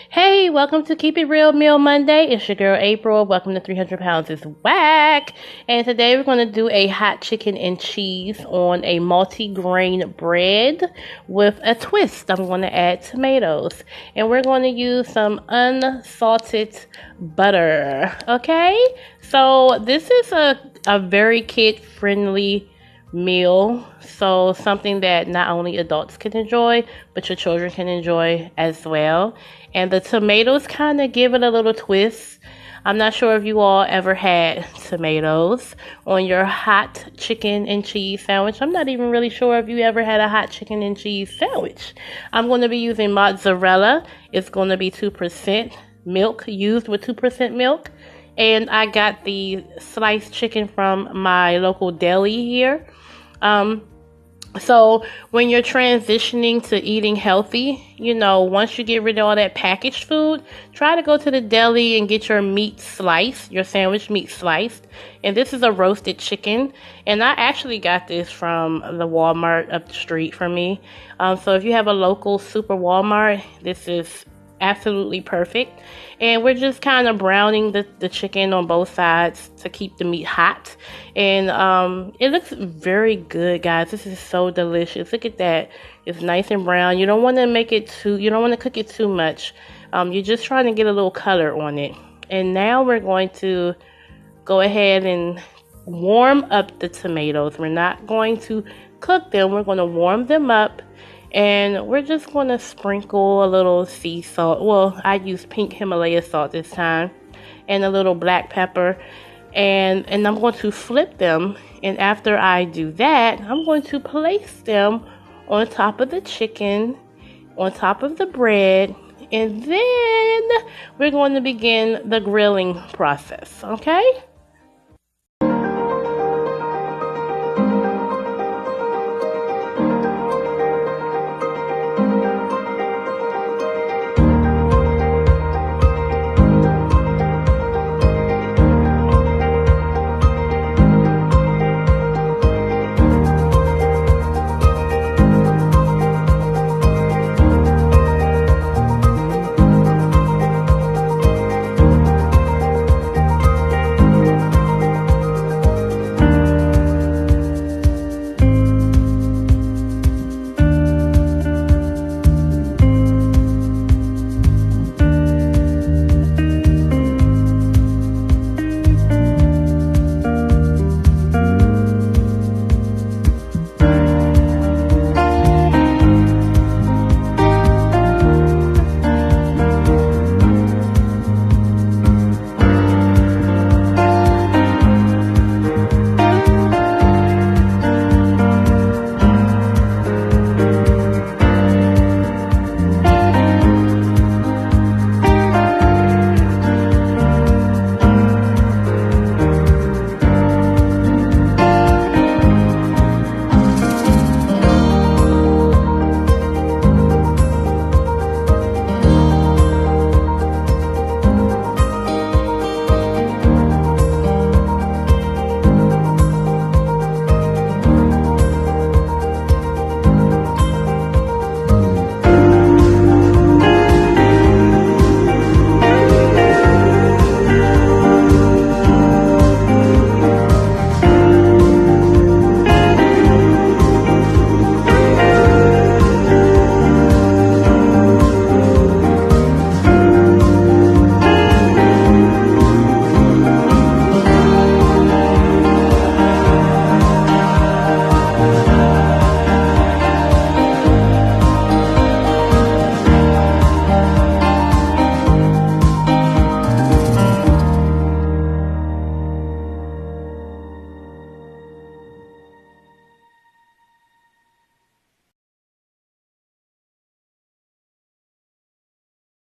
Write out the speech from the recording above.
Hey, welcome to Keep It Real Meal Monday. It's your girl April. Welcome to 300 Pounds is Whack. And today we're going to do a hot chicken and cheese on a multi-grain bread with a twist. I'm going to add tomatoes. And we're going to use some unsalted butter. Okay? So this is a very kid-friendly meal, so something that not only adults can enjoy but your children can enjoy as well. And the tomatoes kind of give it a little twist. I'm not sure if you all ever had tomatoes on your hot chicken and cheese sandwich. I'm not even really sure if you ever had a hot chicken and cheese sandwich. I'm going to be using mozzarella. It's going to be 2% milk, used with 2% milk. And I got the sliced chicken from my local deli here. So when you're transitioning to eating healthy, once you get rid of all that packaged food, try to go to the deli and get your meat sliced, your sandwich meat sliced. And this is a roasted chicken. And I actually got this from the Walmart up the street from me. So if you have a local super Walmart, this is absolutely perfect. And we're just kind of browning the chicken on both sides to keep the meat hot. And it looks very good, guys. This is so delicious. Look at that. It's nice and brown. You don't want to cook it too much. You're just trying to get a little color on it. And now we're going to go ahead and warm up the tomatoes. We're not going to cook them. We're going to warm them up. And we're just going to sprinkle a little sea salt. Well, I used pink Himalaya salt this time. And a little black pepper. And I'm going to flip them. And after I do that, I'm going to place them on top of the chicken, on top of the bread. And then we're going to begin the grilling process. Okay?